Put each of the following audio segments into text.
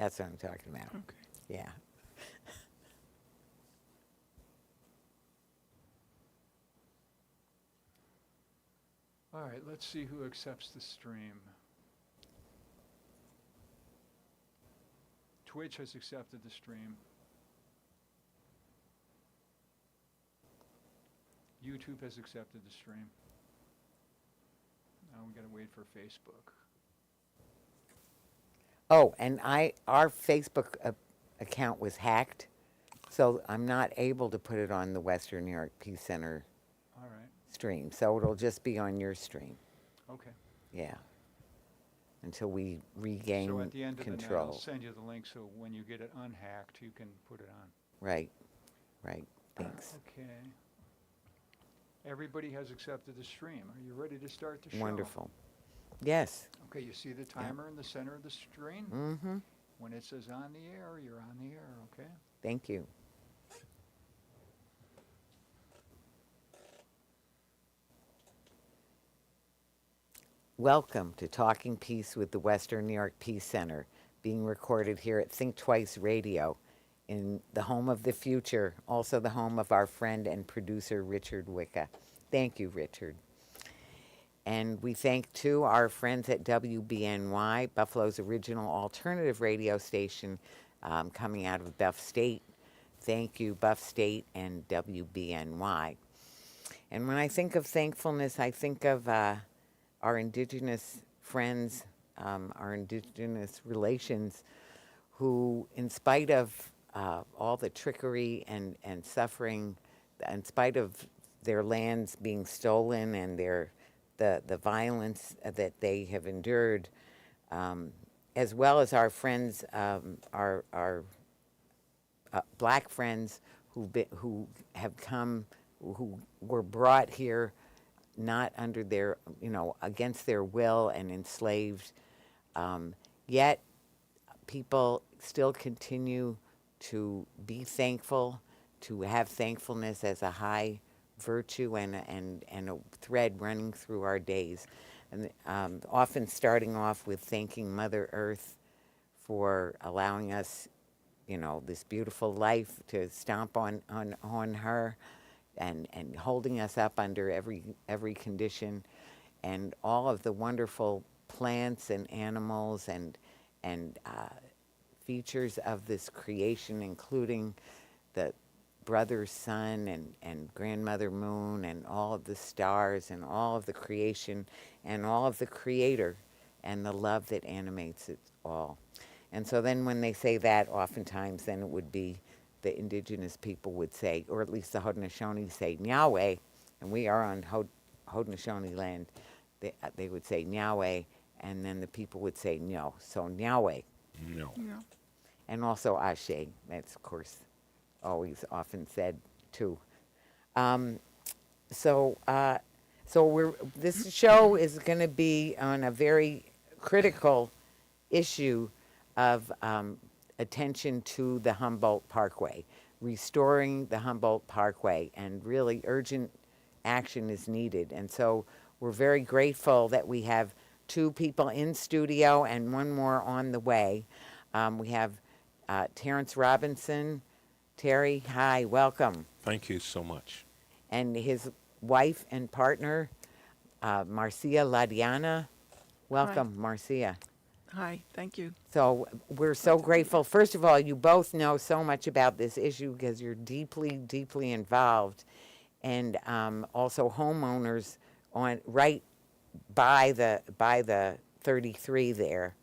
That's what I'm talking about. Okay. Yeah. All right, let's see who accepts the stream. Twitch has accepted the stream. YouTube has accepted the stream. Now we gotta wait for Facebook. Oh, and our Facebook account was hacked, so I'm not able to put it on the Western New York Peace Center All right, stream. So it'll just be on your stream. okay. Yeah. Until we regain So at the end of the night, I'll control. send you the link so when you get it unhacked, you can put it on. Right. Right. Thanks. Okay. Everybody has accepted the stream. Are you ready to start the show? Wonderful. Yes. Okay, you see the timer in the center of the screen? Mm-hmm. When it says on the air, you're on the air, okay? Thank you. Welcome to Talking Peace with the Western New York Peace Center, being recorded here at Think Twice Radio in the home of the future, also the home of our friend and producer, Richard Wicca. Thank you, Richard. And we thank, too, our friends at WBNY, Buffalo's original alternative radio station, coming out of Buff State. Thank you, Buff State and WBNY. And when I think of thankfulness, I think of our indigenous friends, our indigenous relations, who, in spite of all the trickery and suffering, in spite of their lands being stolen and the violence that they have endured, as well as our friends, our black friends who have come, who were brought here not under their, against their will and enslaved. Yet people still continue to be thankful, to have thankfulness as a high virtue and a thread running through our days. And often starting off with thanking Mother Earth for allowing us, this beautiful life to stomp on her, and holding us up under every condition, and all of the wonderful plants and animals and features of this creation, including the brother sun and grandmother moon and all of the stars and all of the creation and all of the creator and the love that animates it all. And so then when they say that, oftentimes then it would be the indigenous people would say, or at least the Haudenosaunee say, Nyahweh, and we are on Haudenosaunee land, they would say Nyahweh, and then the people would say no. So Nyahweh. No. Yeah. And also Ashe. That's, of course, always often said, too. So this show is going to be on a very critical issue of attention to the Humboldt Parkway, restoring the Humboldt Parkway, and really urgent action is needed. And so we're very grateful that we have two people in studio and one more on the way. We have Terrence Robinson. Terry, hi, welcome. Thank you so much. And his wife and partner, Marcia Ladiana. Welcome, Marcia. Hi, thank you. So we're so grateful. First of all, you both know so much about this issue because you're deeply, deeply involved, and also homeowners on right by the 33 there,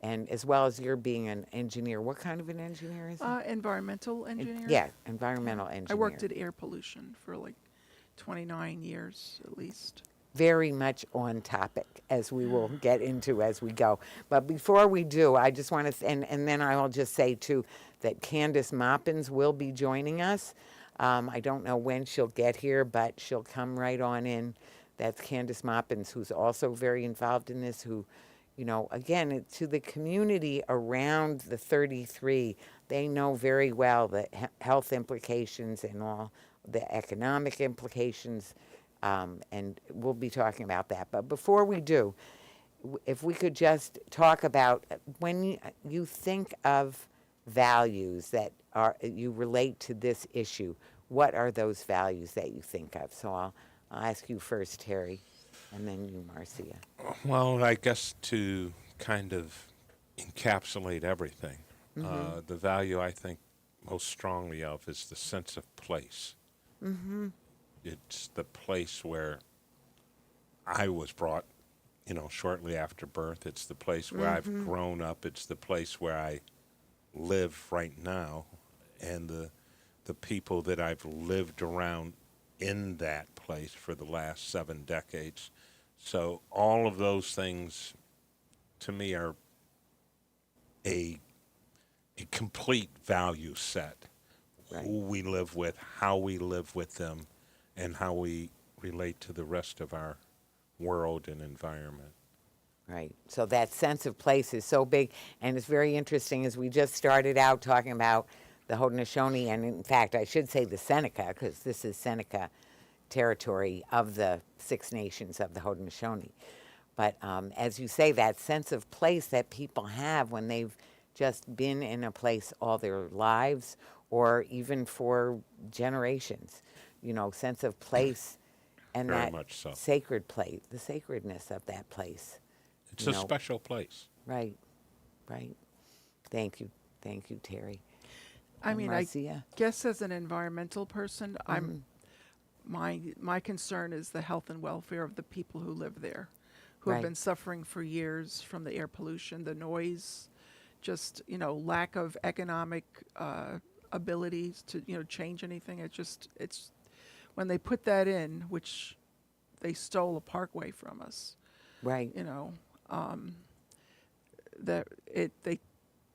and as well as you're being an engineer. What kind of an engineer is it? Environmental engineer. Yeah, environmental engineer. I worked at air pollution for like 29 years at least. Very much on topic, as we will get into as we go. But before we do, I just want to, and then I will just say too, that Candace Moppins will be joining us. I don't know when she'll get here, but she'll come right on in. That's Candace Moppins, who's also very involved in this, who, again, to the community around the 33, they know very well the health implications and all the economic implications. And we'll be talking about that. But before we do, if we could just talk about when you think of values that are you relate to this issue, what are those values that you think of? So I'll ask you first, Terry, and then you, Marcia. Well, I guess to kind of encapsulate everything, the value I think most strongly of is the sense of place. It's the place where I was brought, shortly after birth. It's the place where I've grown up. It's the place where I live right now, and the people that I've lived around in that place for the last 7 decades. So all of those things, to me, are a complete value set. Right. Who we live with, how we live with them, and how we relate to the rest of our world and environment. Right. So that sense of place is so big, and it's very interesting as we just started out talking about the Haudenosaunee, and in fact, I should say the Seneca, because this is Seneca territory of the 6 nations of the Haudenosaunee. But as you say, that sense of place that people have when they've just been in a place all their lives, or even for generations, sense of place, and Very that much so. sacred place, the sacredness of that place. It's a special place. Right, right. Thank you, Terry. I And mean, Marcia? I guess as an environmental person, my concern is the health and welfare of the people who live there, who Right. have been suffering for years from the air pollution, the noise, just lack of economic abilities to change anything. It's when they put that in, which they stole a parkway from us. Right, That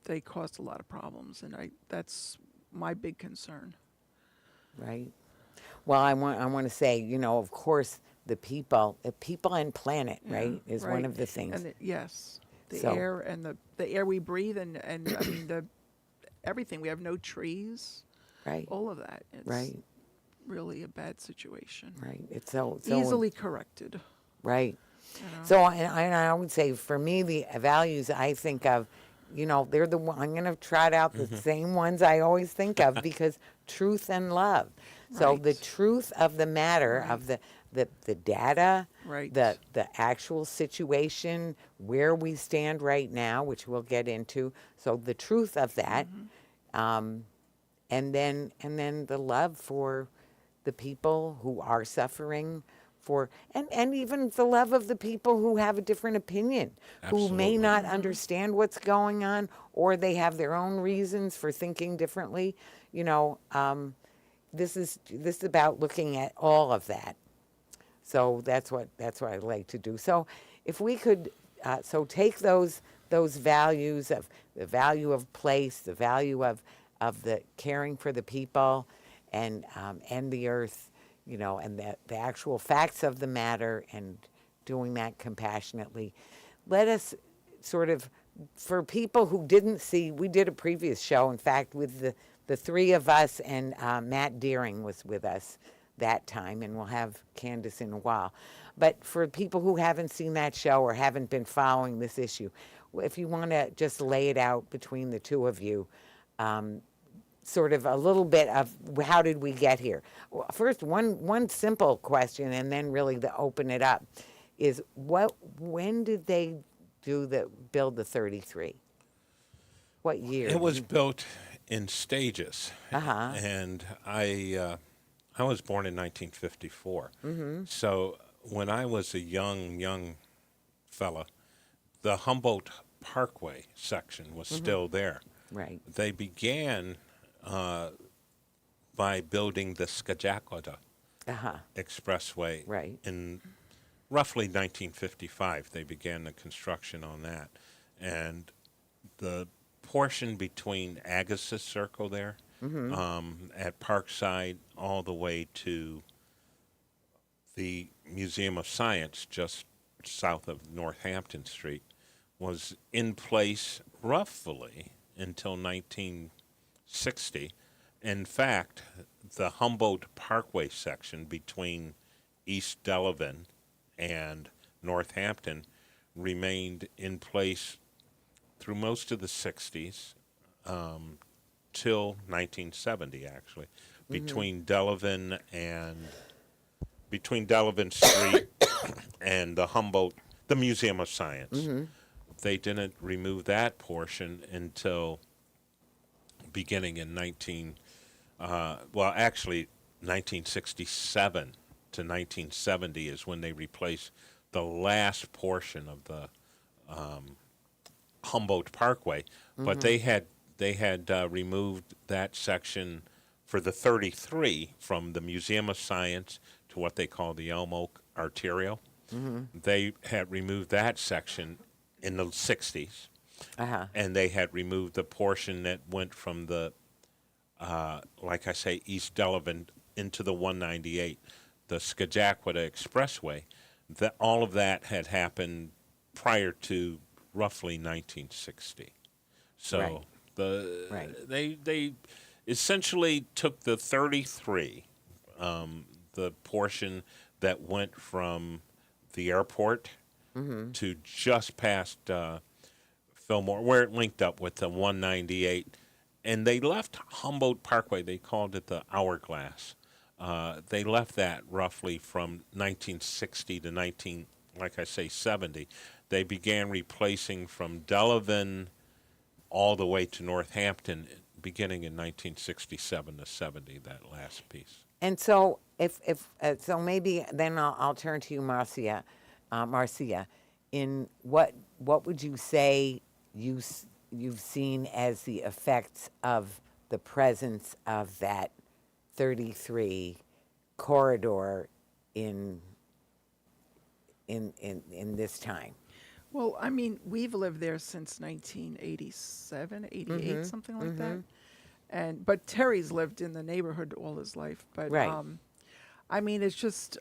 they caused a lot of problems, and that's my big concern. right. Well, I want to say, of course, the people and planet, Yeah, right, is one of the things. And yes, the So- air and the air we breathe, and I mean everything. We have no trees. Right, All of that. It's right, really a bad situation. right. It's so Easily corrected. right. You know? So I would say for me, the values I think of, they're the one, I'm going to trot out the same ones I always think of, because truth and love. So the Right. truth of the matter, of the data, Right. the actual situation, where we stand right now, which we'll get into. So the truth of that, and then the love for the people who are suffering, and even the love of the people who have a different opinion, who may Absolutely. not understand what's going on, or they have their own reasons for thinking differently. This is about looking at all of that. So that's what I like to do. So if we could, take those values of the value of place, the value of the caring for the people, and the earth, and the actual facts of the matter, and doing that compassionately. Let us sort of, for people who didn't see, we did a previous show, in fact, with the 3 of us, and Matt Deering was with us that time, and we'll have Candace in a while. But for people who haven't seen that show or haven't been following this issue, if you want to just lay it out between the 2 of you, sort of a little bit of how did we get here? Well, first, one simple question, and then really to open it up, is when did they build the 33? What year? It was built in stages, Uh-huh. and I was born in 1954. So when I was a young fella, the Humboldt Parkway section was still there. Right. They began by building the Skajakwada Uh-huh. Expressway Right. in roughly 1955. They began the construction on that, and the portion between Agassiz Circle there, at Parkside, all the way to the Museum of Science just south of Northampton Street, was in place roughly until 1960. In fact, the Humboldt Parkway section between East Delavan and Northampton remained in place through most of the 60s, till 1970, actually, between Delavan Street and the Humboldt, the Museum of Science. They didn't remove that portion until beginning in 1967 to 1970 is when they replaced the last portion of the Humboldt Parkway. But they had removed that section for the 33 from the Museum of Science to what they call the Elm Oak Arterial. They had removed that section in the 60s, and they had removed the portion that went from the, like I say, East Delavan into the 198, the Scajaquada Expressway. All of that had happened prior to roughly 1960. So they essentially took the 33, the portion that went from the airport to just past Fillmore, where it linked up with the 198, and they left Humboldt Parkway. They called it the Hourglass. They left that roughly from 1960 to 70. They began replacing from Delavan all the way to Northampton, beginning in 1967 to 70. That last piece. And so, so maybe then I'll turn to you, Marcia. In what would you say you've seen as the effects of the presence of that 33 corridor in this time? Well, I mean, we've lived there since 1987, 88, something like that. But Terry's lived in the neighborhood all his life. But Right. I mean, it's just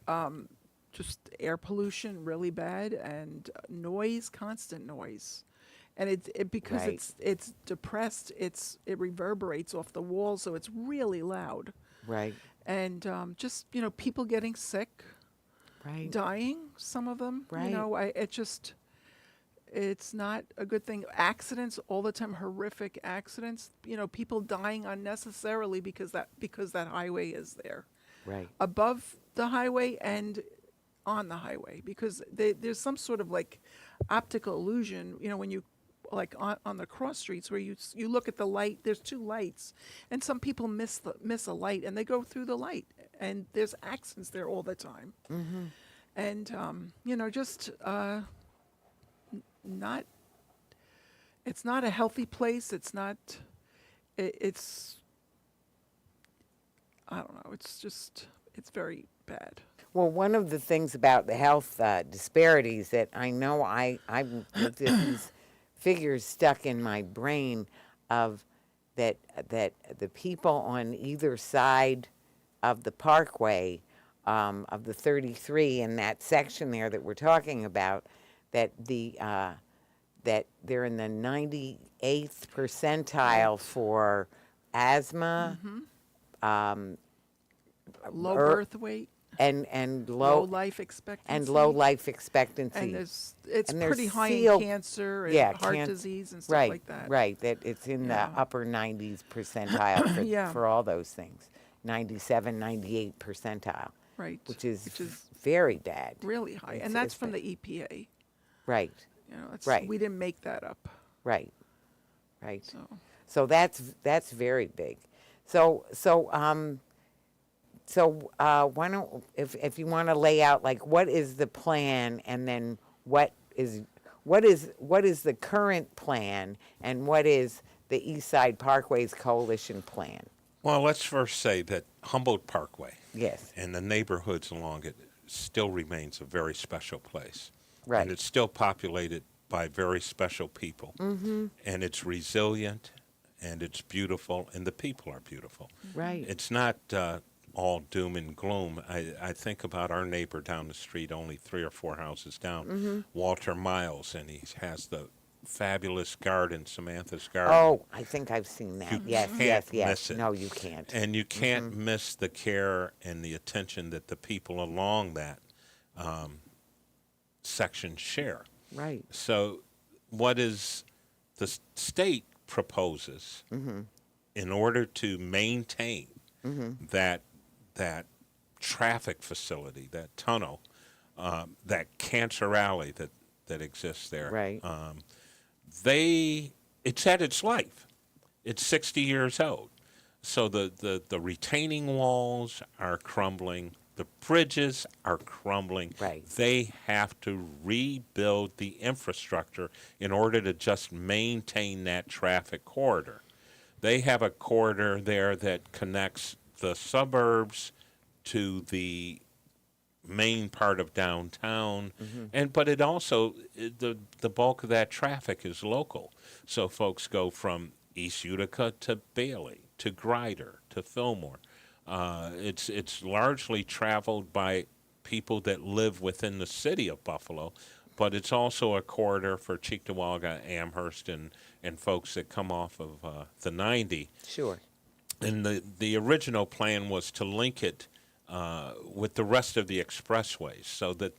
air pollution really bad, and noise, constant noise, and it because Right. it's depressed. It reverberates off the walls, so it's really loud. Right. And just people getting sick, Right. dying. Some of them, Right. It's not a good thing. Accidents all the time, horrific accidents. People dying unnecessarily because that highway is there, Right. above the highway and on the highway, because there's some sort of like optical illusion. When you on the cross streets where you look at the light, there's two lights, and some people miss a light and they go through the light, and there's accidents there all the time. And just not. It's not a healthy place. It's not. It's. I don't know. It's very bad. Well, one of the things about the health disparities that I know I've looked at these figures stuck in my brain of that the people on either side of the Parkway, of the 33 in that section there that we're talking about, that that they're in the 98th percentile for asthma, Low birth weight, and low low life expectancy, and low life expectancy. and it's and there's pretty high in seal- cancer and yeah, heart disease and stuff right, like that. Right, that it's in Yeah. the upper 90s percentile for, Yeah. for all those things. 97, 98 percentile, Right. which is Which is very bad. really high, It's- and that's it's from bad. the EPA. Right, Right. We didn't make that up. right, right. So So that's very big. So why don't, if you want to lay out, like, what is the plan, and then what is the current plan, and what is the East Side Parkways Coalition plan? Well, let's first say that Humboldt Parkway Yes. and the neighborhoods along it still remains a very special place. Right. And it's still populated by very special people. Mm-hmm. And it's resilient, and it's beautiful, and the people are beautiful. Right. It's not all doom and gloom. I think about our neighbor down the street, only 3 or 4 houses down, Walter Miles, and he has the fabulous garden, Samantha's Garden. Oh, I think I've seen that. You Yes, can't yes, yes. miss it. No, you can't. And you can't miss the care and the attention that the people along that section share. Right. So, what is the state proposes in order to maintain that that traffic facility, that tunnel, that cancer alley that exists there? Right. It's at its life. It's 60 years old. So the retaining walls are crumbling. The bridges are crumbling. Right. They have to rebuild the infrastructure in order to just maintain that traffic corridor. They have a corridor there that connects the suburbs to the main part of downtown, but it also the bulk of that traffic is local. So folks go from East Utica to Bailey to Greider to Fillmore. It's largely traveled by people that live within the city of Buffalo, but it's also a corridor for Cheektowaga, Amherst, and folks that come off of the 90. Sure. And the original plan was to link it with the rest of the expressways, so that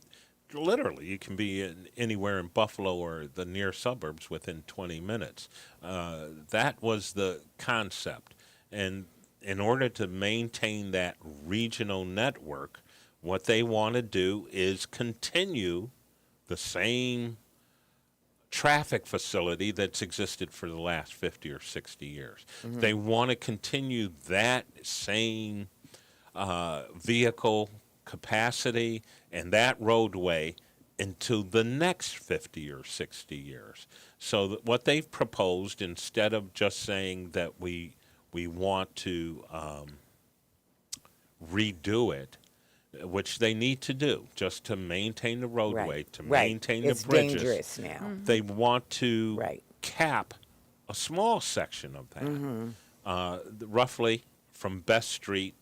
literally you can be anywhere in Buffalo or the near suburbs within 20 minutes. That was the concept. And in order to maintain that regional network, what they want to do is continue the same traffic facility that's existed for the last 50 or 60 years. They want to continue that same vehicle capacity and that roadway into the next 50 or 60 years. So that what they've proposed, instead of just saying that we want to redo it, which they need to do just to maintain the roadway, Right. to Right. maintain It's the bridges. dangerous now. They want to Right. cap a small section of that, roughly from Best Street.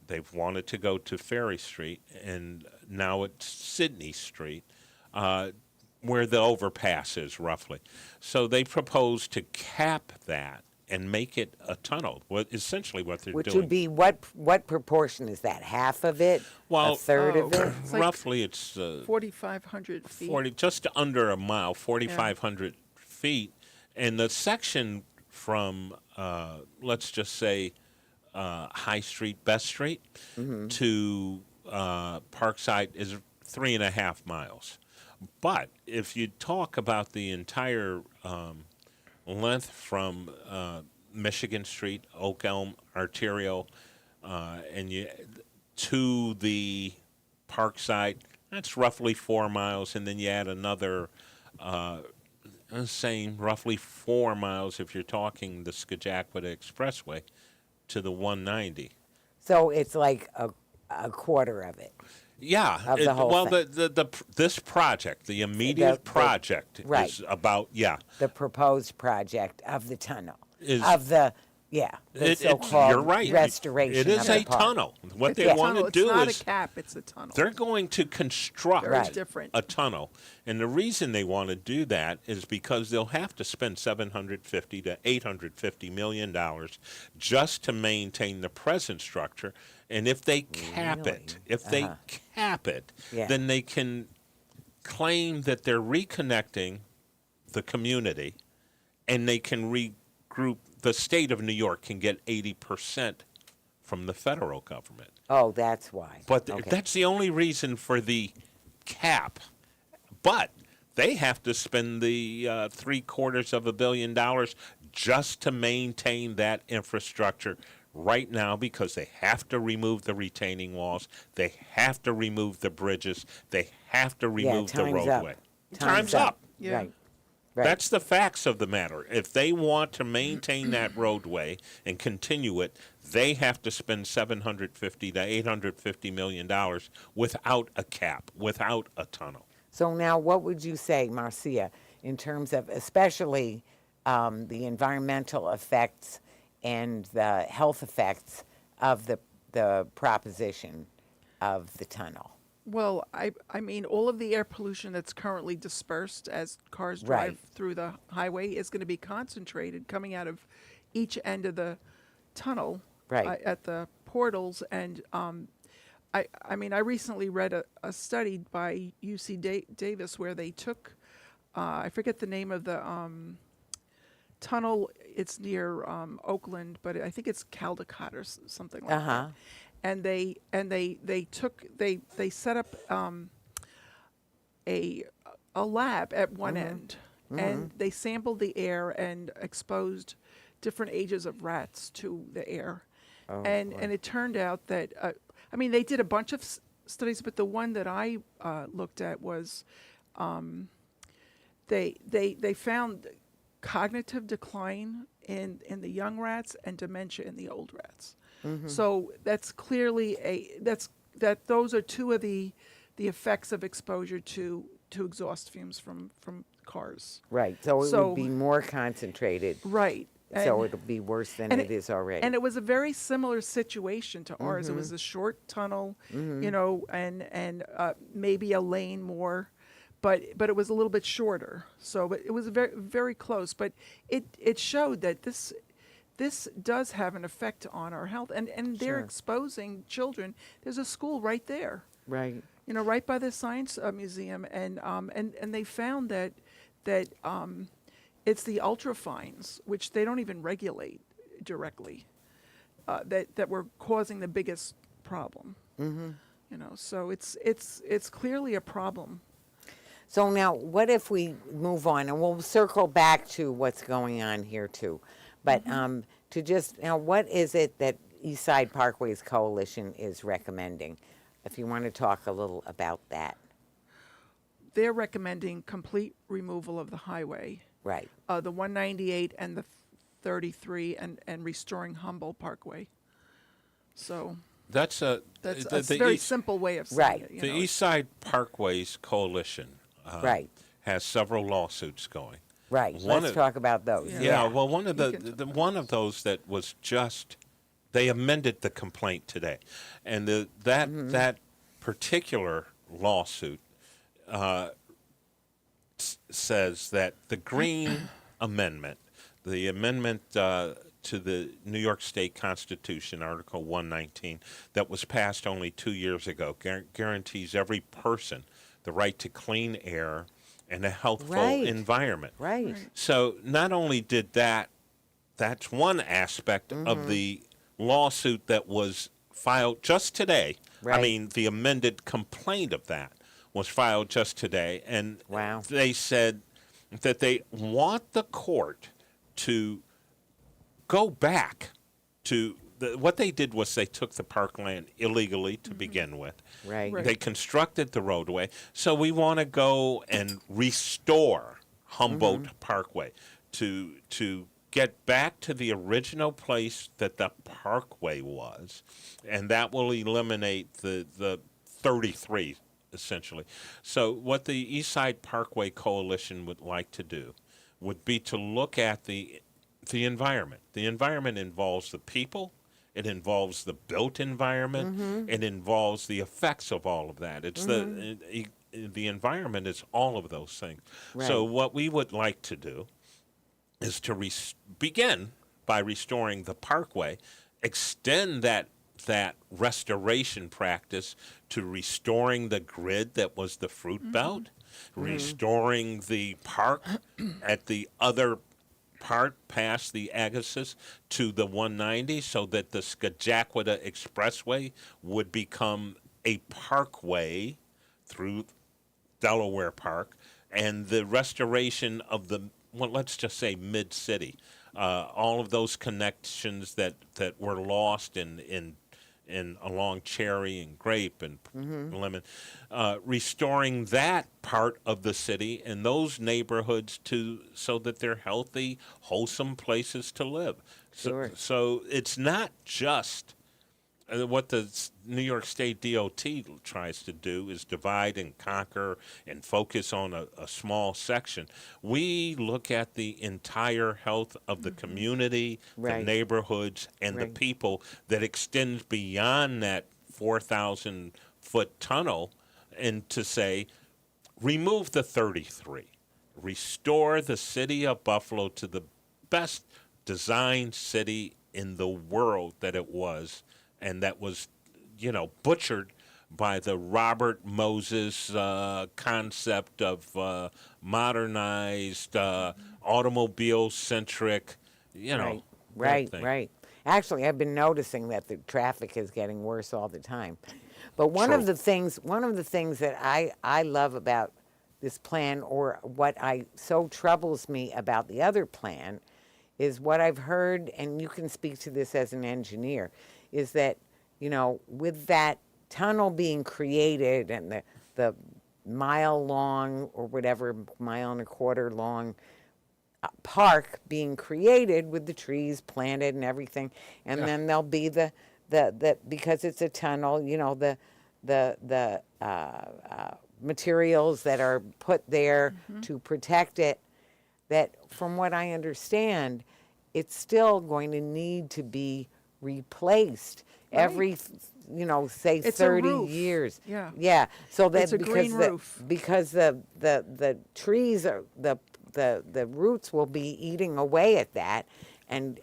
They've wanted to go to Ferry Street, and now it's Sydney Street, where the overpass is roughly. So they propose to cap that and make it a tunnel. Essentially what they're Which doing. would be what proportion is that? Half of it? Well, a third of it? It's like roughly it's 4,500 feet. 40, just under a mile, 4,500 feet. And the section from, let's just say, High Street, Best Street, to Parkside is 3.5 miles. But if you talk about the entire length from Michigan Street, Oak Elm Arterial, and to the Parkside, that's roughly 4 miles, and then you add another, saying roughly 4 miles if you're talking the Skagway Expressway to the 190. So it's like a quarter of it. Yeah. Of the whole well, thing. this project, the immediate project, right. is about The proposed project of the tunnel. Is- of the so-called you're right. restoration It is of the a park. tunnel. What It's they a want tunnel. to do it's not is a cap, it's a tunnel. they're going to construct Very Right. different. a tunnel, and the reason they want to do that is because they'll have to spend $750 to $850 million just to maintain the present structure. And if they cap it, Yeah. then they can claim that they're reconnecting the community, and they can regroup. The state of New York can get 80% from the federal government. Oh, that's why. But Okay. that's the only reason for the cap. But they have to spend the $750 million just to maintain that infrastructure right now, because they have to remove the retaining walls, they have to remove the bridges, they have to remove the time's roadway. up. Time's up. Yeah. Right. Right. That's the facts of the matter. If they want to maintain that roadway and continue it, they have to spend $750 to $850 million without a cap, without a tunnel. So now, what would you say, Marcia, in terms of especially the environmental effects and the health effects of the proposition of the tunnel? Well, I mean, all of the air pollution that's currently dispersed as cars drive Right. through the highway is going to be concentrated coming out of each end of the tunnel Right. at the portals. And I mean, I recently read a study by UC Davis where they took I forget the name of the tunnel. It's near Oakland, but I think it's Caldecott or something like Uh-huh. that. And they set up a lab at one end, and they sampled the air and exposed different ages of rats to the air. Oh, and boy. it turned out that I mean, they did a bunch of studies, but the one that I looked at was they found cognitive decline in the young rats and dementia in the old rats. So that's clearly those are two of the effects of exposure to exhaust fumes from cars. Right. So it So- would be more concentrated. Right. So And- it'll be worse than and it is already. And it was a very similar situation to ours. It was a short tunnel, you know, and maybe a lane more, but it was a little bit shorter. So but it was very very close. But it showed that this does have an effect on our health, and they're Sure. exposing children. There's a school right there, Right. you know, right by the science museum, and they found that it's the ultrafines, which they don't even regulate directly, that were causing the biggest problem. You know, so it's clearly a problem. So now, what if we move on, and we'll circle back to what's going on here too, but to just now, what is it that East Side Parkways Coalition is recommending? If you want to talk a little about that, They're recommending complete removal of the highway, right? the 198 and the 33, and restoring Humboldt Parkway. So That's a that's the, a the very East, simple way of saying Right. it. You the know. East Side Parkways Coalition Right. has several lawsuits going. Right. One Let's of- talk about those. Yeah, well, one of We the, can talk the about one of those that was just they amended the complaint today, and that particular lawsuit says that the Green Amendment, the amendment to the New York State Constitution, Article 119, that was passed only 2 years ago, guarantees every person the right to clean air and a healthful Right. environment. Right. Right. So not only did that's one aspect of the lawsuit that was filed just today. I Right. mean, the amended complaint of that was filed just today. And Wow. they said that they want the court to go back to what they did was they took the parkland illegally to begin with. Right. Right. They constructed the roadway. So we want to go and restore Humboldt Parkway to get back to the original place that the parkway was, and that will eliminate the 33 essentially. So what the East Side Parkway Coalition would like to do would be to look at the environment. The environment involves the people. It involves the built environment. It involves the effects of all of that. It's the environment is all of those things. So Right. what we would like to do is to begin by restoring the parkway, extend that restoration practice to restoring the grid that was the fruit belt, restoring the park at the other part past the Agassiz to the 190 so that the Scajaquada Expressway would become a parkway through Delaware Park, and the restoration of the, well, let's just say mid-city, all of those connections that were lost in along Cherry and Grape and Lemon, restoring that part of the city and those neighborhoods so that they're healthy, wholesome places to live. Sure. So it's not just what the New York State DOT tries to do is divide and conquer and focus on a small section. We look at the entire health of the community, Right. the neighborhoods, and the Right. people that extends beyond that 4,000-foot tunnel, and to say, remove the 33, restore the city of Buffalo to the best designed city in the world that it was, and that was, butchered by the Robert Moses concept of modernized, automobile-centric, you know. Right, that thing. right. Actually, I've been noticing that the traffic is getting worse all the time. But one of True. the things that I love about this plan, or what so troubles me about the other plan, is what I've heard, and you can speak to this as an engineer, is that, you know, with that tunnel being created and the mile long or whatever, mile and a quarter long park being created with the trees planted and everything, and Yeah. then there'll be the because it's a tunnel, you know, the materials that are put there to protect it, that from what I understand, it's still going to need to be replaced every, you know, say It's a 30 roof. years. Yeah. Yeah. So that It's a green roof. because the trees are the roots will be eating away at that, and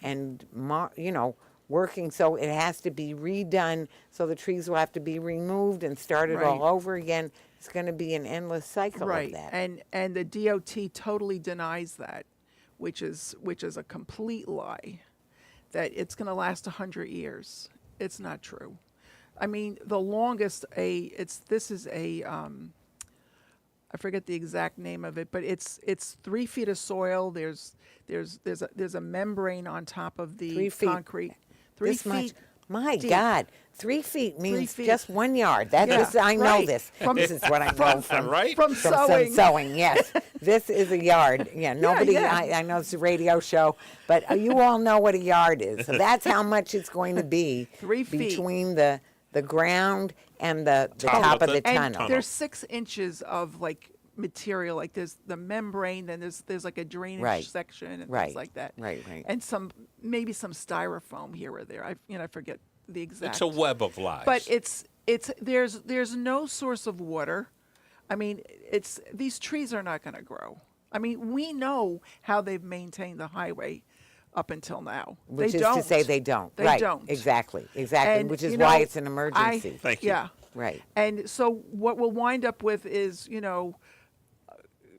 you know, working, so it has to be redone, so the trees will have to be removed and started Right. all over again. It's going to be an endless cycle Right, of that. and the DOT totally denies that, which is a complete lie, that it's going to last 100 years. It's not true. I mean, the longest this is a I forget the exact name of it, but it's 3 feet of soil. There's a membrane on top of the 3 feet. concrete. 3 This much. feet. My deep. God, 3 feet means feet. just 1 yard. That Yeah, is, I know right. this. From- This is what I know from Right? From from sewing. some sewing. Yes, this is a yard. Yeah, nobody. yeah. I know it's a radio show, but you all know what a yard is. So that's how much it's going to be 3 feet. between the ground and the top of the And tunnel. there's 6 inches of like material, like there's the membrane, then there's like a drainage Right. section and Right. things like that. Right. And maybe some styrofoam here or there. I forget the exact. It's a web of lies. But there's no source of water. I mean, these trees are not going to grow. I mean, we know how they've maintained the highway up until now. Which they is don't. to say they don't. They right. don't. Exactly. And, Which is you why know, it's an emergency. Thank you. Yeah. Right. And so what we'll wind up with is, you know,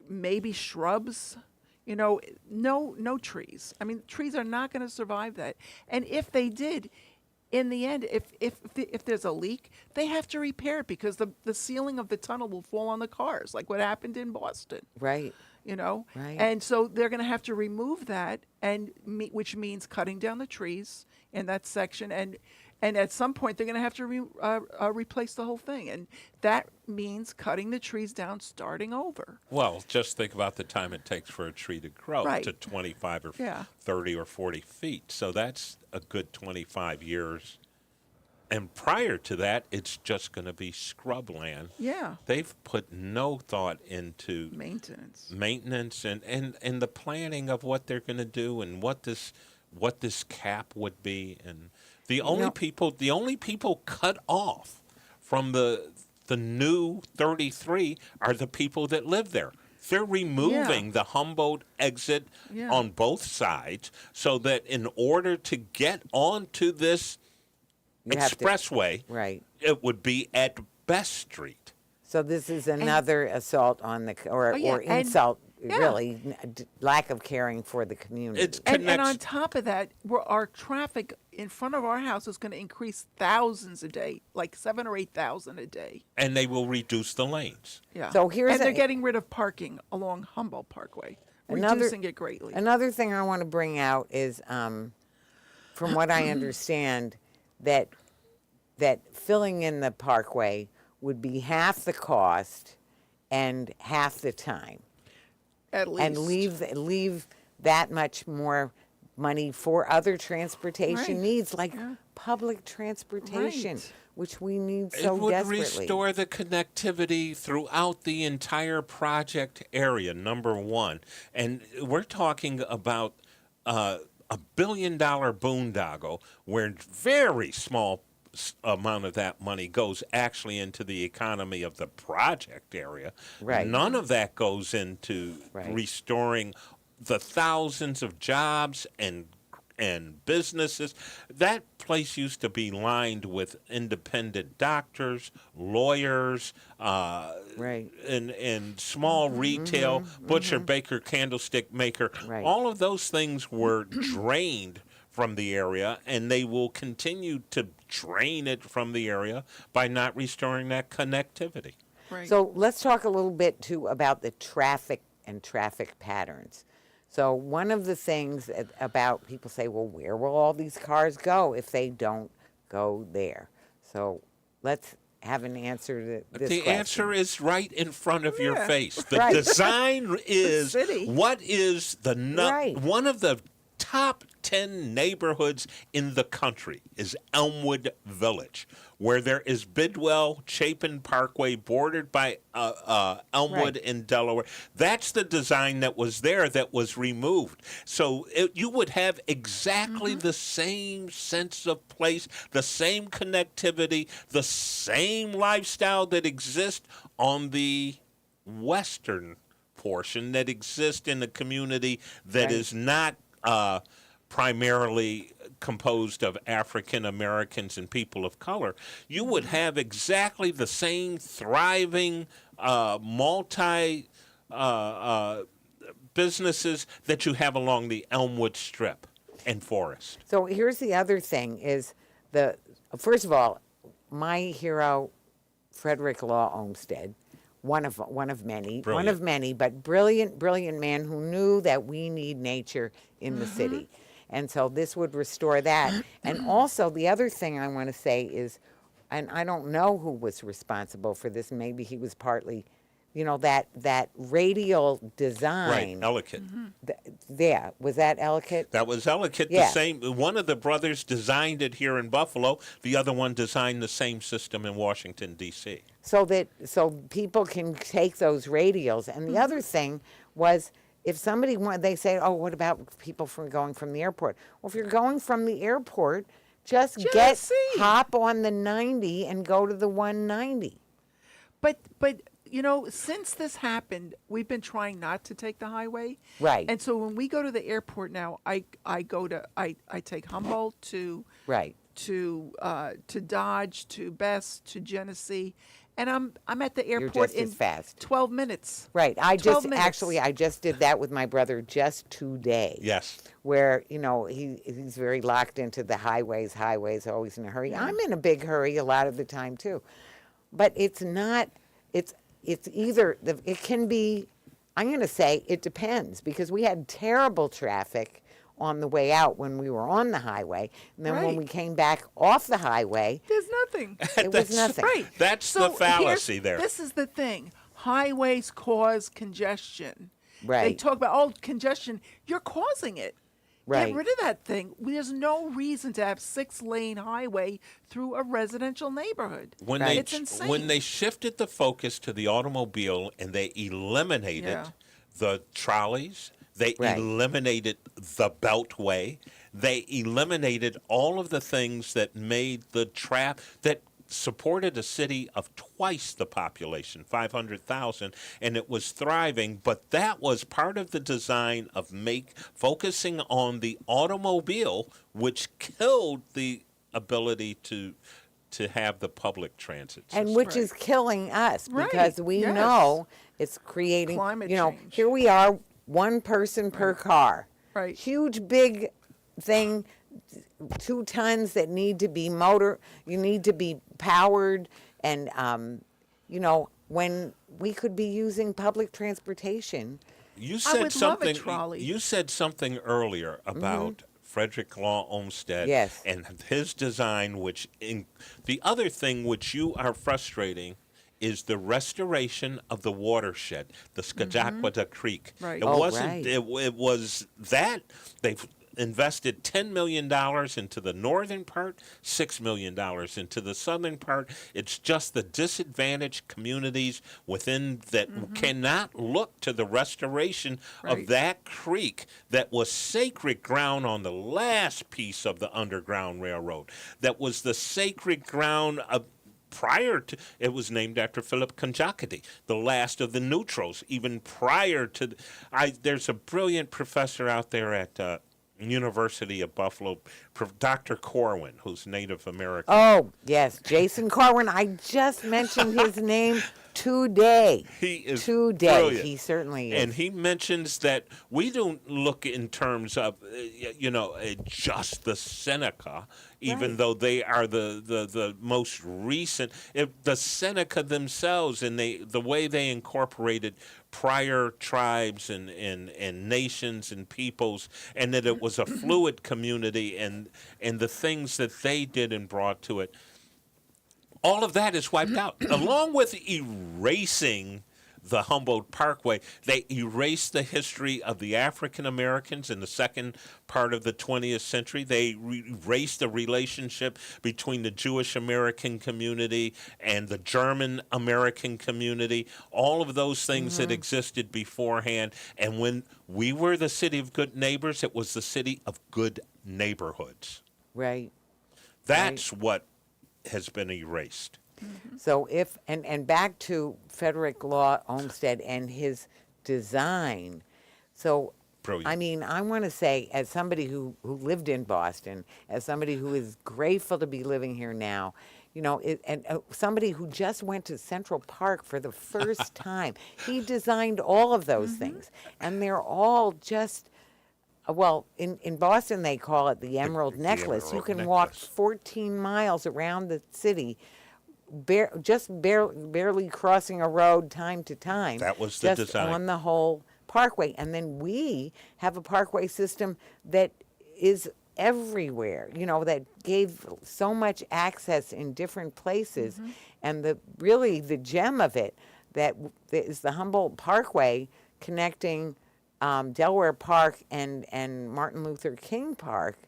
maybe shrubs, you know, no trees. I mean, trees are not going to survive that. And if they did, in the end, if there's a leak, they have to repair it, because the ceiling of the tunnel will fall on the cars, like what happened in Boston. Right. You know, Right. and so they're going to have to remove that, which means cutting down the trees in that section, and at some point they're going to have to replace the whole thing, and that means cutting the trees down, starting over. Well, just think about the time it takes for a tree to grow Right. to 25 or Yeah. 30 or 40 feet. So that's a good 25 years. And prior to that, it's just going to be scrubland. Yeah, They've put no thought into maintenance. maintenance and the planning of what they're going to do and what this cap would be. And the only people cut off from the new 33 are the people that live there. They're removing the Humboldt exit Yeah. on both sides, so that in order to get onto this You have to- expressway, Right. it would be at Best Street. So this is another assault on or yeah, and- insult, yeah. really, lack of caring for the community. It's And connects. on top of that, our traffic in front of our house is going to increase thousands a day, like 7,000 or 8,000 a day. and they will reduce the lanes. Yeah. So here's and they're a- getting rid of parking along Humboldt Parkway, Another- reducing it greatly. Another thing I want to bring out is, from what I understand, that filling in the parkway would be half the cost and half the time, At least. and leave that much more money for other transportation Right. needs, like Yeah. public transportation, Right. which we need so It would desperately. restore the connectivity throughout the entire project area, number one. And we're talking about a $1 billion boondoggle where very small amount of that money goes actually into the economy of the project area. Right. None of that goes into Right. restoring the thousands of jobs and and businesses. That place used to be lined with independent doctors, lawyers, Right. and small retail, butcher, baker, candlestick maker. Right. All of those things were drained from the area, and they will continue to drain it from the area by not restoring that connectivity. Right. So let's talk a little bit too about the traffic and traffic patterns. So one of the things about people say, well, where will all these cars go if they don't go there? So let's have an answer to this The question. answer is right in front of your Yeah. face. The Right. design is city. what is the Right. one of the top 10 neighborhoods in the country is Elmwood Village, where there is Bidwell Chapin Parkway bordered by Elmwood Right. in Delaware. That's the design that was there that was removed. So you would have exactly the same sense of place, the same connectivity, the same lifestyle that exists on the western portion that exists in a community that Right. is not primarily composed of African Americans and people of color. You would have exactly the same thriving multi businesses that you have along the Elmwood Strip and Forest. So here's the other thing is first of all, my hero, Frederick Law Olmsted, one of many, Brilliant. but brilliant man who knew that we need nature in the city. And so this would restore that. And also the other thing I want to say is, and I don't know who was responsible for this, maybe he was partly, that radial Right, design. Ellicott. Yeah, was that Ellicott? That was Ellicott. Yeah. The same. One of the brothers designed it here in Buffalo. The other one designed the same system in Washington, D.C. So people can take those radials. And the other thing was, if somebody they say, oh, what about people going from the airport? Well, if you're going from the airport, just hop on the 90 and go to the 190. But since this happened, we've been trying not to take the highway. Right. And so when we go to the airport now, I take Humboldt to Right. to Dodge, to Best, to Genesee, and I'm at the You're airport just in as fast. 12 minutes. Right. 12 minutes. I just did that with my brother just today. Yes. Where, he's very locked into the highways, always in a hurry. I'm in a big hurry a lot of the time too. But it's not, it's either, it can be, I'm going to say it depends, because we had terrible traffic on the way out when we were on the highway. And then when Right. we came back off the highway, There's nothing. it was nothing. Right. That's So the fallacy there. This is the thing. Highways cause congestion. They Right. talk about, congestion. You're causing it. Right. Get rid of that thing. There's no reason to have 6-lane highway through a residential neighborhood. When Right. they It's insane. when they shifted the focus to the automobile and they eliminated Yeah. the trolleys, they Right. eliminated the beltway, they eliminated all of the things that made the that supported a city of twice the population, 500,000, and it was thriving, but that was part of the design of focusing on the automobile, which killed the ability to have the public transit system. And which Right. is killing us, Right, because we yes. know it's creating, Climate change. here we are, one person per car. Right. Huge, big thing, 2 tons that need to be you need to be powered. And, when we could be using public transportation. You I said would love a something. trolley. You said something earlier about Frederick Law Olmsted Yes. and his design. The other thing which you are frustrating is the restoration of the watershed, the Skagakwa Creek. Right. It Oh, wasn't. right. It was that they've invested $10 million into the northern part, $6 million into the southern part. It's just the disadvantaged communities within that cannot look to the restoration Right. of that creek that was sacred ground on the last piece of the Underground Railroad. That was the sacred ground of prior to, it was named after Philip Konjackity, the last of the neutrals, even prior to, there's a brilliant professor out there at University of Buffalo, Dr. Corwin, who's Native American. Oh, yes, Jason Corwin. I just mentioned his name today. He is Today. brilliant. He certainly is. And he mentions that we don't look in terms of, just the Seneca, even Right. though they are the most recent. If the Seneca themselves and the way they incorporated prior tribes and nations and peoples, and that it was a fluid community, and the things that they did and brought to it. All of that is wiped out. Along with erasing the Humboldt Parkway, they erased the history of the African Americans in the second part of the 20th century. They erased the relationship between the Jewish American community and the German American community, all of those things that existed beforehand. And when we were the city of good neighbors, it was the city of good neighborhoods. Right. That's what has been erased. So if, and back to Frederick Law Olmsted and his design. So, Brilliant. I mean, I want to say, as somebody who lived in Boston, as somebody who is grateful to be living here now, and somebody who just went to Central Park for the first time, he designed all of those things. And they're all just, well, in Boston they call it the Emerald Necklace. You Emerald can walk Necklace. 14 miles around the city, barely crossing a road time to time. That was the just design. on the whole parkway. And then we have a parkway system that is everywhere, that gave so much access in different places. And really the gem of it that is the Humboldt Parkway connecting Delaware Park and Martin Luther King Park.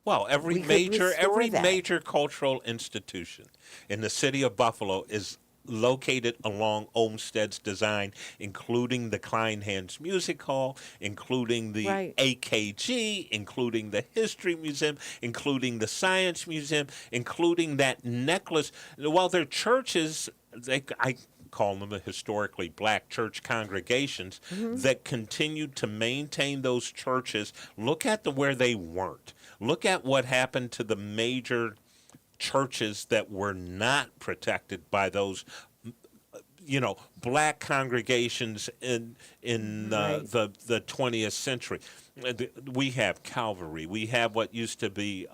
Well, every We could major restore that. major cultural institution in the city of Buffalo is located along Olmsted's design, including the Kleinhans Music Hall, including the Right. AKG, including the History Museum, including the Science Museum, including that necklace. While their churches, I call them the historically black church congregations that continued to maintain those churches. Look at where they weren't. Look at what happened to the major churches that were not protected by those black congregations in Right. the 20th century. We have Calvary. We have what used to be.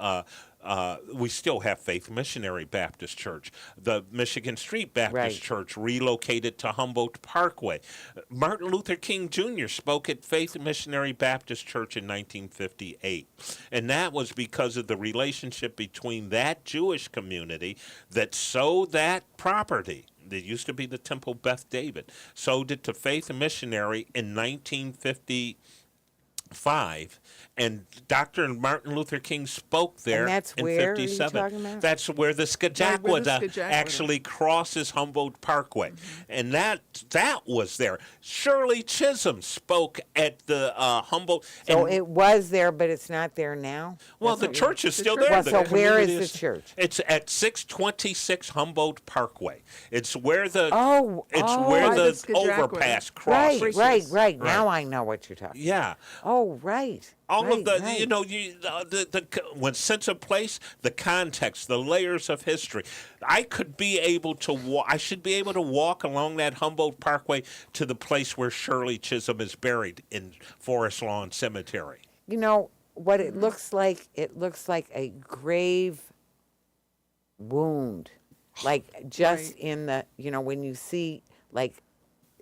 We still have Faith Missionary Baptist Church. The Michigan Street Baptist Right. Church relocated to Humboldt Parkway. Martin Luther King Jr. spoke at Faith Missionary Baptist Church in 1958. And that was because of the relationship between that Jewish community that sold that property. There used to be the Temple Beth David. Sold it to Faith Missionary in 1955, and Dr. Martin Luther King spoke there that's in where are you 57. talking about? That's where the Skajaqua Skajaqua actually crosses Humboldt Parkway. And that was there. Shirley Chisholm spoke at the Humboldt. So and, it was there, but it's not there now? well, the church is still there. Well, The so where is community the church? It's at 626 Humboldt Parkway. It's where the Oh, it's oh. where By the the Skajaqua. overpass crosses. Right. Now I know what you're talking about. Yeah. Oh, right. All right, of the, right. when sense of place, the context, the layers of history. I could be able to I should be able to walk along that Humboldt Parkway to the place where Shirley Chisholm is buried in Forest Lawn Cemetery. What it looks like? It looks like a grave wound. Like just Right. in the, when you see, like,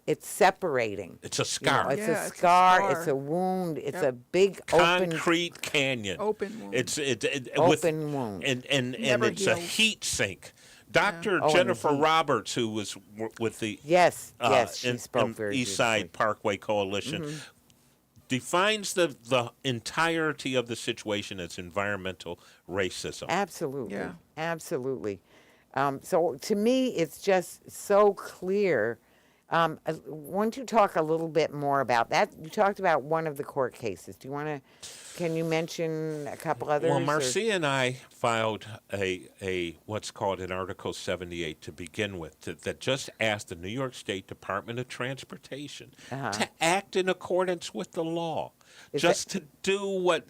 it's separating. It's a scar. It's Yeah, a it's a scar. scar. It's a wound. It's Yep. a big open Concrete canyon. Open wound. It's Open wound. and Never it's a healed. heat sink. Dr. Oh, and the Jennifer heat. Roberts, who was with the Yes, she in spoke very East Side beautifully. Parkway Coalition, defines the entirety of the situation as environmental racism. Absolutely. Yeah. Absolutely. So to me, it's just so clear. Want to talk a little bit more about that? You talked about one of the court cases. Do you want to? Can you mention a couple others? Well, or- Marcia and I filed a what's called an Article 78 to begin with, that just asked the New York State Department of Transportation to act in accordance with the law, just to do what,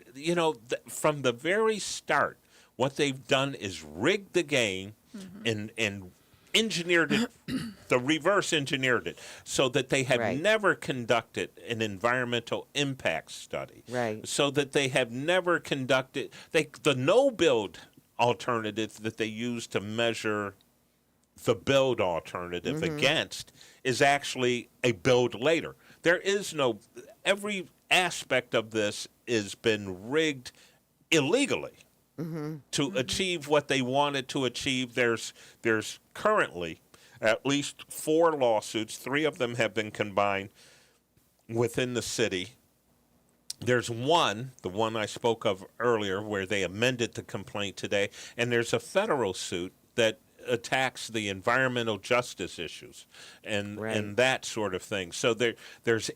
from the very start, what they've done is rig the game and engineered it, the reverse engineered it, so that they have Right. never conducted an environmental impact study. Right. So that they have never conducted, the no-build alternative that they use to measure the build alternative against is actually a build later. There is every aspect of this has been rigged illegally. To achieve what they wanted to achieve. There's currently at least 4 lawsuits. 3 of them have been combined within the city. There's one, the one I spoke of earlier, where they amended the complaint today, and there's a federal suit that attacks the environmental justice issues and Right. and that sort of thing. So there's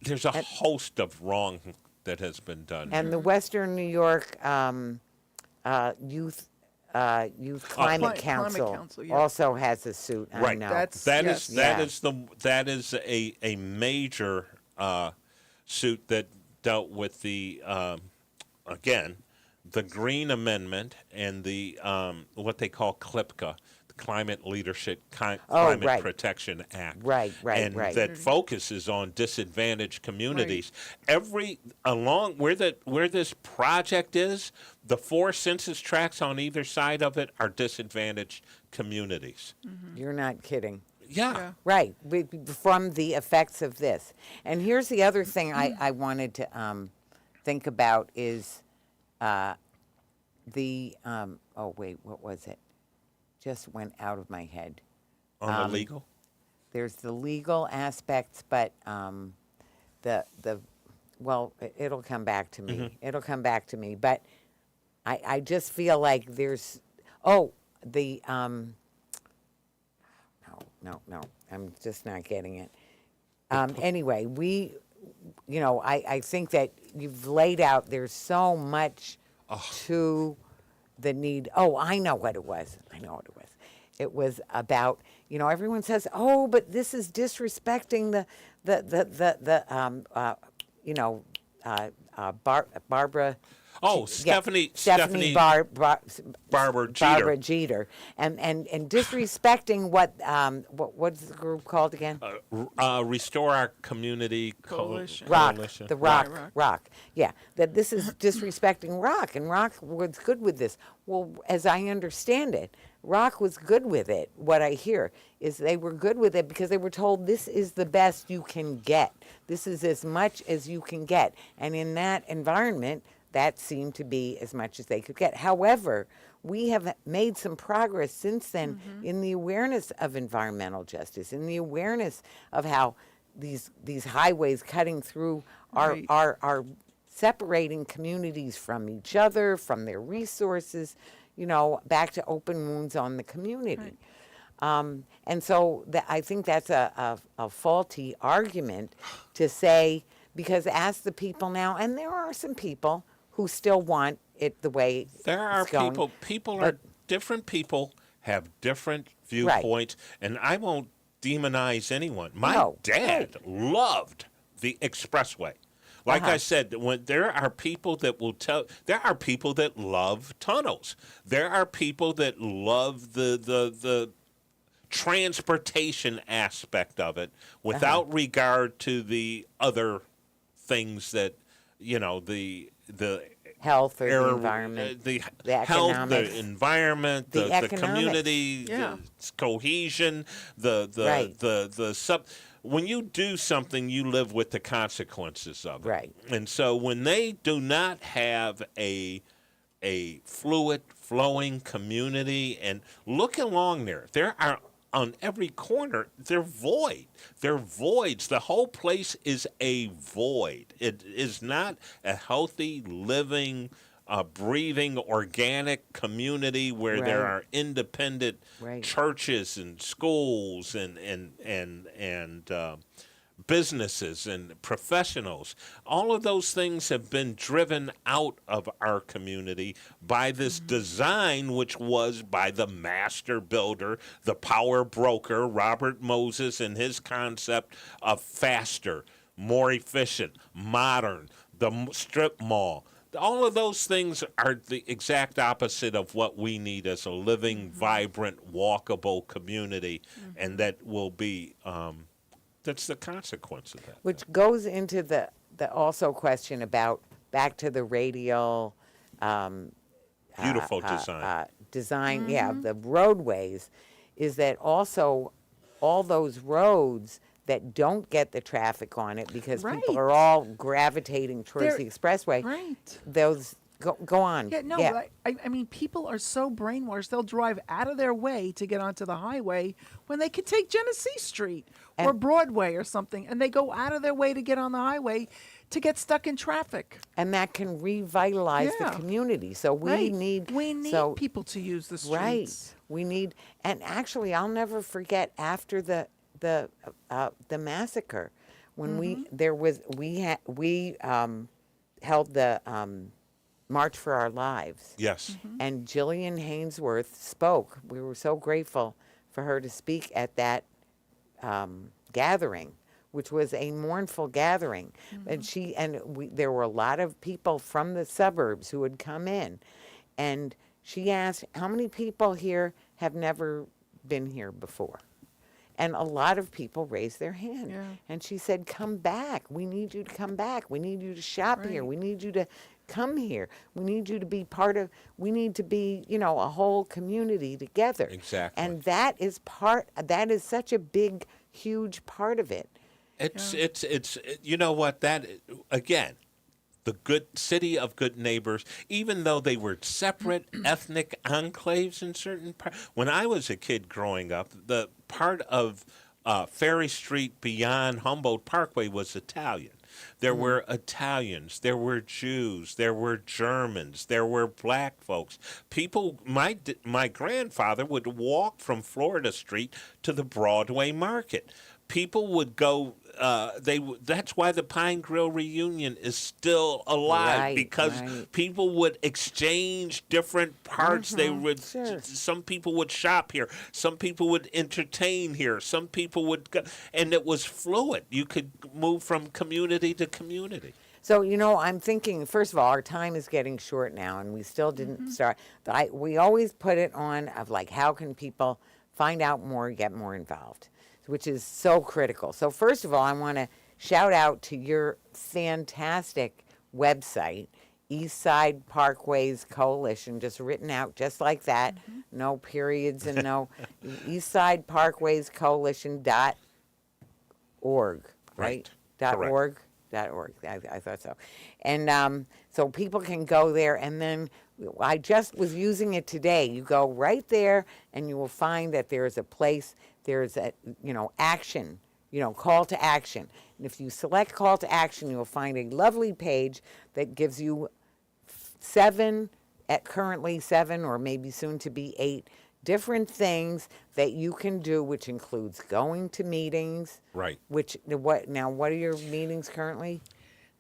a host of wrong that has been done. And the Western New York Youth Climate Council Council, yeah. also has a suit. I Right. know. Yes. That is a major suit that dealt with the again the Green Amendment and the what they call CLIPCA, the Climate Leadership Climate right. Protection Act. Right, and right. that focuses on disadvantaged communities. Along where this project is, the 4 census tracts on either side of it are disadvantaged communities. You're not kidding. Yeah. Right, from the effects of this. And here's the other thing I wanted to think about is oh wait, what was it? Just went out of my head. On the legal? There's the legal aspects, but it'll come back to me. It'll come back to me. But I just feel like there's no, I'm just not getting it. Anyway, I think that you've laid out, there's so much to the need. Oh, I know what it was. It was about, everyone says, oh, but this is disrespecting Barbara. Stephanie Barbara Jeter, and disrespecting what's the group called again? Restore Our Community Coalition. Coalition. The Rock. Yeah, that this is disrespecting Rock, and Rock was good with this. Well, as I understand it, Rock was good with it. What I hear is they were good with it because they were told this is the best you can get. This is as much as you can get. And in that environment, that seemed to be as much as they could get. However, we have made some progress since then in the awareness of environmental justice, in the awareness of how these highways cutting through Right. are separating communities from each other, from their resources, back to open wounds on the community. Right. And so I think that's a faulty argument to say, because ask the people now, and there are some people who still want it the way There are it's going. different people have different viewpoints, and I won't demonize anyone. My dad loved the expressway. Like I said, when there are people that there are people that love tunnels. There are people that love the transportation aspect of it without regard to the other things that, the Health or air, the environment, the health, economics. the environment, The the economics. community, Yeah. the cohesion, Right. the sub. When you do something, you live with the consequences of it. Right. And so when they do not have a fluid, flowing community, and look along there are on every corner, they're void. They're voids. The whole place is a void. It is not a healthy, living a breathing, organic community where there Right. are independent Right. churches and schools and businesses and professionals. All of those things have been driven out of our community by this design, which was by the master builder, the power broker, Robert Moses, and his concept of faster, more efficient, modern, the strip mall. All of those things are the exact opposite of what we need as a living, vibrant, walkable community, and that will be that's the consequence of that. Which goes into the also question about back to the radial Beautiful design. design, yeah, the roadways, is that also all those roads that don't get the traffic on it because people are Right. all gravitating towards They're- the expressway. Right. Those go on. Yeah, no, I mean, people are so brainwashed, they'll drive out of their way to get onto the highway when they could take Genesee Street or And- Broadway or something, and they go out of their way to get on the highway to get stuck in traffic. And that can revitalize the Yeah. community. So we Right. need we need so people to use the streets. right. We need, and actually, I'll never forget after the massacre when we held the March for Our Lives. Yes. And Jillian Hainsworth spoke. We were so grateful for her to speak at that gathering, which was a mournful gathering. And there were a lot of people from the suburbs who had come in. And she asked, how many people here have never been here before? And a lot of people raised their hand. Yeah. And she said, come back. We need you to come back. We need you to shop here. Right. We need you to come here. We need you to be we need to be, a whole community together. Exactly. And that is such a big, huge part of it. It's you know what, that again, the good city of good neighbors, even though they were separate ethnic enclaves in certain parts. When I was a kid growing up, the part of Ferry Street beyond Humboldt Parkway was Italian. There were Italians, there were Jews, there were Germans, there were black folks. People, my grandfather would walk from Florida Street to the Broadway Market. People would go. That's why the Pine Grill reunion is still alive, Right, because right. people would exchange different parts. They would. sure. Some people would shop here. Some people would entertain here. Some people would go, and it was fluid. You could move from community to community. So, I'm thinking, first of all, our time is getting short now, and we still didn't start. We always put it on of like, how can people find out more, get more involved, which is so critical. So first of all, I want to shout out to your fantastic website, East Side Parkways Coalition, just written out just like that, no periods and no, East Side Parkways Coalition.org, right? Correct. .org? .org, I thought so. And so people can go there, and then I just was using it today. You go right there, and you will find that there is a place, there's a, action, call to action. And if you select call to action, you will find a lovely page that gives you currently seven, or maybe soon to be 8 different things that you can do, which includes going to meetings. Right. What are your meetings currently?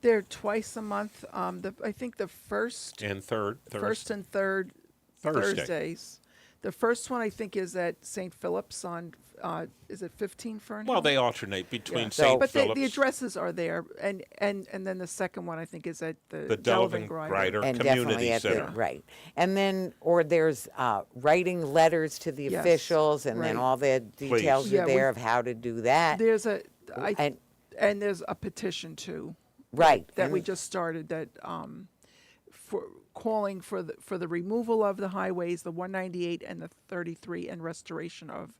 They're twice a month. I think the first And third and third Thursday. Thursdays. The first one I think is at St. Philip's on is it 15 Fern? Well, they alternate between Yeah. St. But Philip's, the addresses are there, and then the second one I think is at the Delvin Grider. Grider And Community definitely at Center. the right. And then, or there's writing letters to the Yes, officials, and then right. all the details Yeah, are there of how to do that. There's And- and there's a petition too. Right. That we and- just started that for calling for the removal of the highways, the 198 and the 33, and restoration of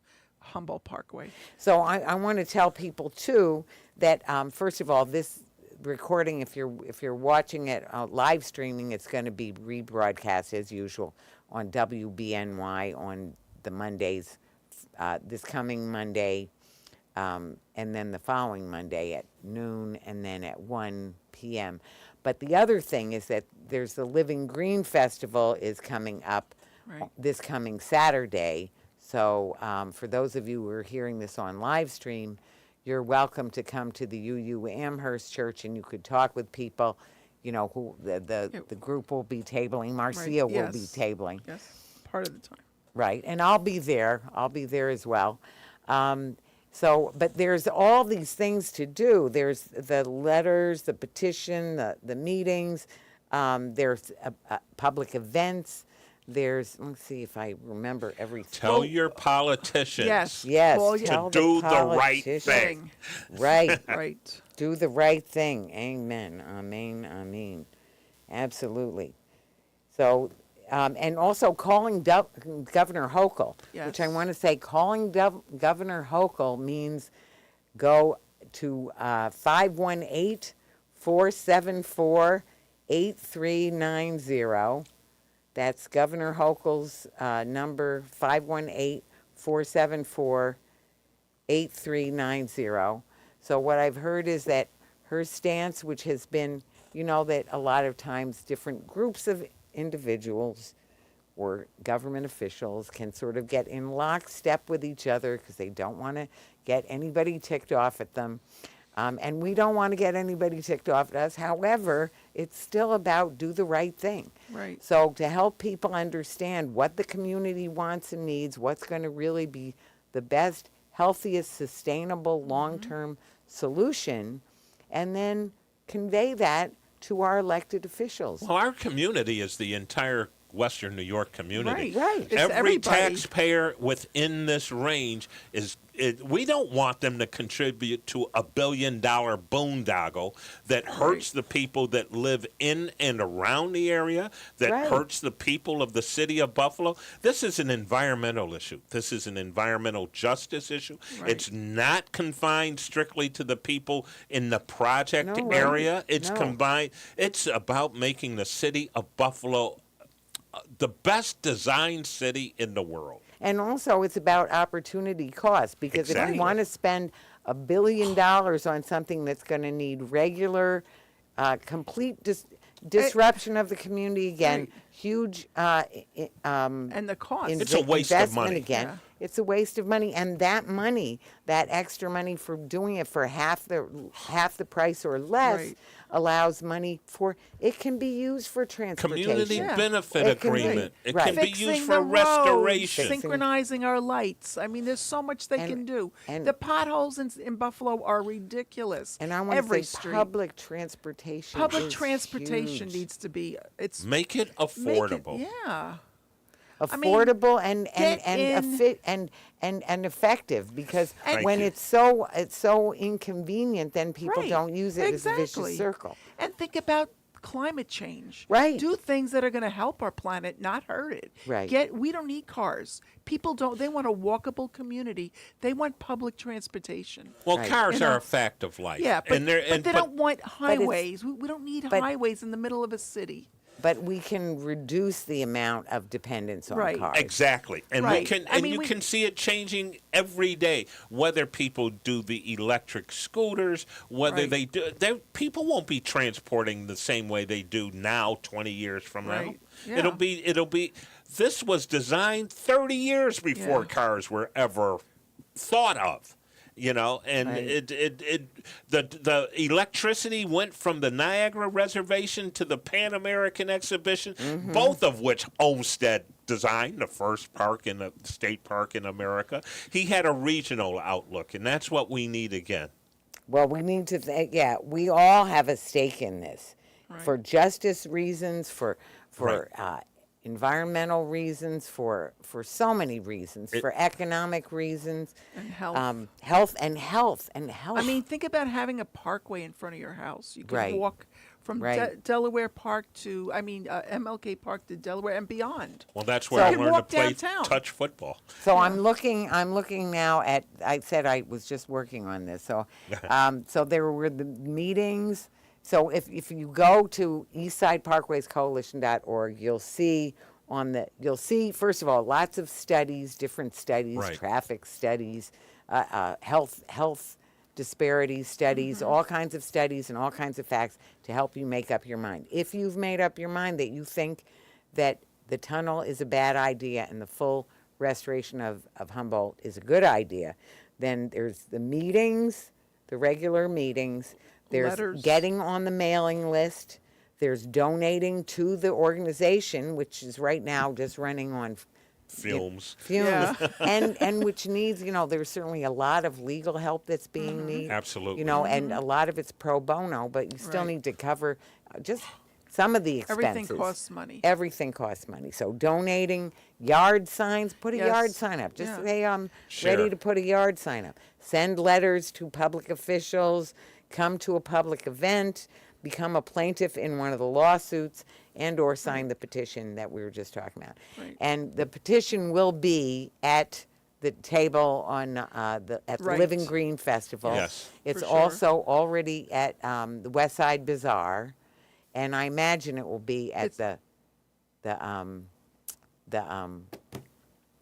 Humboldt Parkway. So I want to tell people too that first of all, this recording, if you're watching it live streaming, it's going to be rebroadcast as usual on WBNY on the Mondays, this coming Monday, and then the following Monday at noon, and then at 1 p.m. But the other thing is that there's the Living Green Festival is coming up Right. this coming Saturday. So for those of you who are hearing this on live stream, you're welcome to come to the UU Amherst Church, and you could talk with people. You know, who the group will be tabling. Marcia will be yes. tabling. Yes, part of the time. Right, and I'll be there. I'll be there as well. But there's all these things to do. There's the letters, the petition, the meetings. There's public events. Let's see if I remember everything. Tell your politicians Yes, Well, tell to do the right politicians. thing. Right, Right. do the right thing. Amen, amen, amen. Absolutely. So, and also calling Governor Hochul, which I Yes. want to say, calling Governor Hochul means go to 518-474-8390. That's Governor Hochul's number, 518-474-8390. So what I've heard is that her stance, which has been, you know, that a lot of times different groups of individuals or government officials can sort of get in lockstep with each other because they don't want to get anybody ticked off at them. And we don't want to get anybody ticked off at us. However, it's still about do the right thing. Right. So to help people understand what the community wants and needs, what's going to really be the best, healthiest, sustainable, long-term solution, and then convey that to our elected officials. Well, our community is the entire Western New York community. Right. It's Every everybody. taxpayer within this range we don't want them to contribute to a $1 billion boondoggle that hurts the people that live in and around the area, that Right. hurts the people of the city of Buffalo. This is an environmental issue. This is an environmental justice issue. Right. It's not confined strictly to the people in the project No, right. area. It's No. combined. It's about making the city of Buffalo the best designed city in the world. And also, it's about opportunity cost, because if Exactly. you want to spend $1 billion on something that's going to need regular, complete disruption of the community again, Right. huge And the cost. It's a waste of investment money. again. Yeah. It's a waste of money, and that money, that extra money for doing it for half the price or less, Right. allows money for it can be used for transportation. Community Yeah. benefit It can be- agreement. It right. can be Fixing used the for roads, restoration. synchronizing our lights. I mean, there's so much they And- can do. and- The potholes in Buffalo are ridiculous. And I want Every to say street. public transportation. Public is transportation huge. needs to be. It's Make it make it- affordable. yeah. I mean, affordable get in- and effective, because And- when Thank you. it's so inconvenient, then people Right. don't use it as a Exactly. vicious circle. And think about climate change. Right. Do things that are going to help our planet, not hurt it. Right. We don't need cars. People don't. They want a walkable community. They want public transportation. Well, Right. cars You are know, a fact of life. Yeah, but, and they're, but they don't want highways. We don't need but- highways in the middle of a city. But we can reduce the amount of dependence on Right. cars. Exactly, and Right. we can, I and mean, you can see it changing every day. Whether people do the electric scooters, whether Right. people won't be transporting the same way they do now. 20 years from now, Right. Yeah. it'll be. This was designed 30 years before Yeah. cars were ever thought of. You know, and Right. the electricity went from the Niagara Reservation to the Pan American Exhibition, both of which Olmsted designed, the first park in the state park in America. He had a regional outlook, and that's what we need again. Well, we need to we all have a stake in this, Right. for justice reasons, for Right. environmental reasons, for so many reasons, for economic reasons, And health. health. I mean, think about having a parkway in front of your house. You can Right. walk from Right. Delaware Park to, MLK Park to Delaware and beyond. Well, that's where I So- learned to Walk play downtown. touch football. So I'm looking now at, I said I was just working on this. So, so there were the meetings. So if you go to East Side Parkways Coalition.org, you'll see first of all, lots of studies, different studies, Right. traffic studies, health disparity studies, all kinds of studies and all kinds of facts to help you make up your mind. If you've made up your mind that you think that the tunnel is a bad idea and the full restoration of Humboldt is a good idea, then there's the meetings, the regular meetings, there's Letters. getting on the mailing list, there's donating to the organization, which is right now just running on Films. fumes, Yeah. and which needs, there's certainly a lot of legal help that's being needed. Absolutely. And a lot of it's pro bono, but you still Right. need to cover just some of the expenses. Everything costs money. Everything costs money. So donating, yard signs, put a Yes. yard sign up. Just Yeah. say, I'm Sure. ready to put a yard sign up. Send letters to public officials, come to a public event, become a plaintiff in one of the lawsuits, and or sign the petition that we were just talking about. Right. And the petition will be at the table on at the Right. Living Green Festival. Yes. It's For sure. also already at the West Side Bazaar, and I imagine it will be at It's- the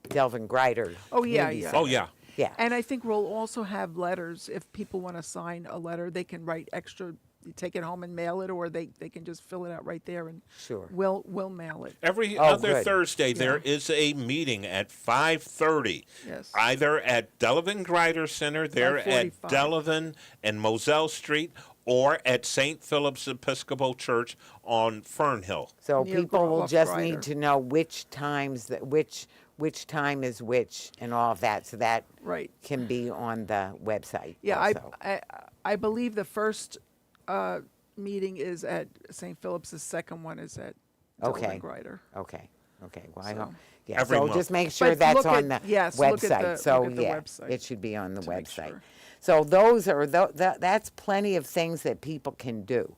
Delvin Grider. Oh, yeah, Community yeah. Center. Oh, yeah. Yeah. And I think we'll also have letters. If people want to sign a letter, they can write extra, take it home and mail it, or they can just fill it out right there and Sure. we'll mail it. Every Oh, other good. Thursday, there is a meeting at 5:30. Yes. Either at Delavan Grider Center, there at 5:45. Delavan and Moselle Street, or at St. Philip's Episcopal Church on Fernhill. So Near people will Off just Grider. need to know which times that which time is which and all of that, so that Right. can be on the website. Yeah, also. I believe the first meeting is at St. Philip's. The second one is at Okay. Delavan Grider. Okay. Well, I So- hope. Yeah. Every So month. just make sure But that's look on at- the yes, look website. at the- So look at the yeah, website it should be on the to make website. sure. So those are that's plenty of things that people can do,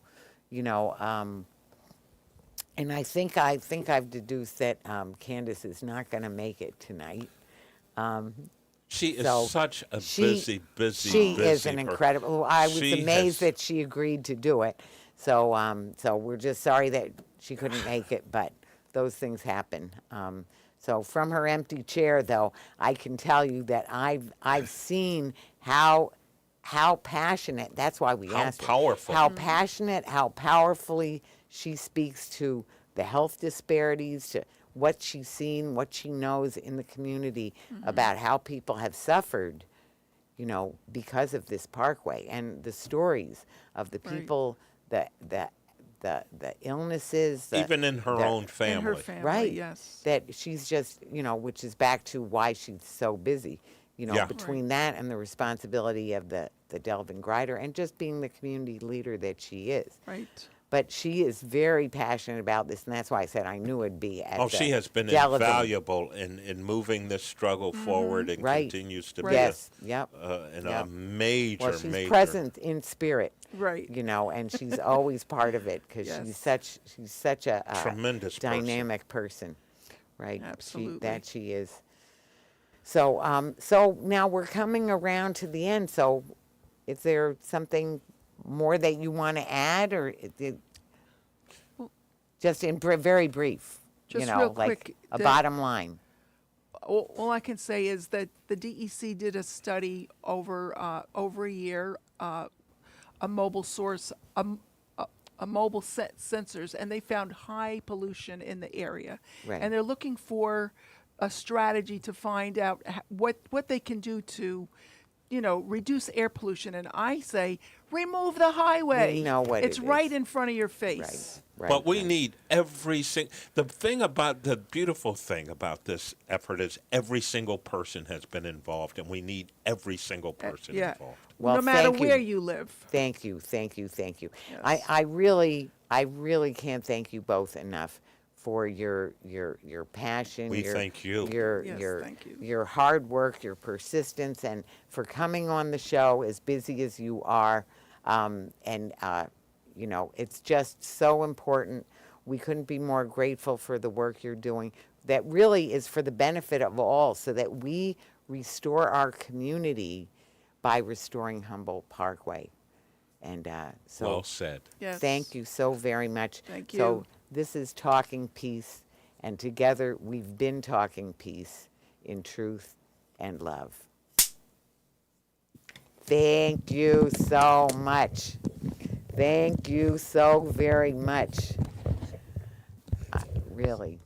and I think I've deduced that Candace is not going to make it tonight. She is So such a she busy is an person. incredible. I was She amazed has- that she agreed to do it. So we're just sorry that she couldn't make it, but those things happen. So from her empty chair, though, I can tell you that I've seen how passionate. That's why we How asked her. powerful. How passionate, how powerfully she speaks to the health disparities, to what she's seen, what she knows in the community about how people have suffered, because of this parkway, and the stories of the Right. people, the illnesses, Even in her the- own In her family. family, right? yes. That she's just, which is back to why she's so busy, Yeah. between that and the responsibility of the Delvin Grider and just being the community leader that she is. Right. But she is very passionate about this, and that's why I said I knew it'd be at Oh, the she has been Delavan. invaluable in moving this struggle forward and Right. continues to Right. be Yes, yep. a Yep. major, Well, she's major. present in spirit, Right. and she's always part of it because Yes. she's such a Tremendous person. dynamic person, right? Absolutely. She is. So now we're coming around to the end. So, is there something more that you want to add, or just in very brief? Just like real quick, a the- bottom line. All I can say is that the DEC did a study over a year, a mobile source, a mobile set sensors, and they found high pollution in the area. Right. And they're looking for a strategy to find out what they can do to, reduce air pollution. And I say, remove the highway. We know what it's it right is. in front of your face. Right. But we right. need the beautiful thing about this effort is every single person has been involved, and we need every single person Yeah. involved. Well, No matter thank you. where you live. Thank you. Yes. I really can't thank you both enough for your passion. We your, thank you. Yes, thank you. Your hard work, your persistence, and for coming on the show as busy as you are. It's just so important. We couldn't be more grateful for the work you're doing. That really is for the benefit of all, so that we restore our community by restoring Humboldt Parkway. And so Well said. Yes. thank you so very much. Thank So you. this is Talking Peace, and together we've been talking peace in truth and love. Thank you so much. Thank you so very much. Really.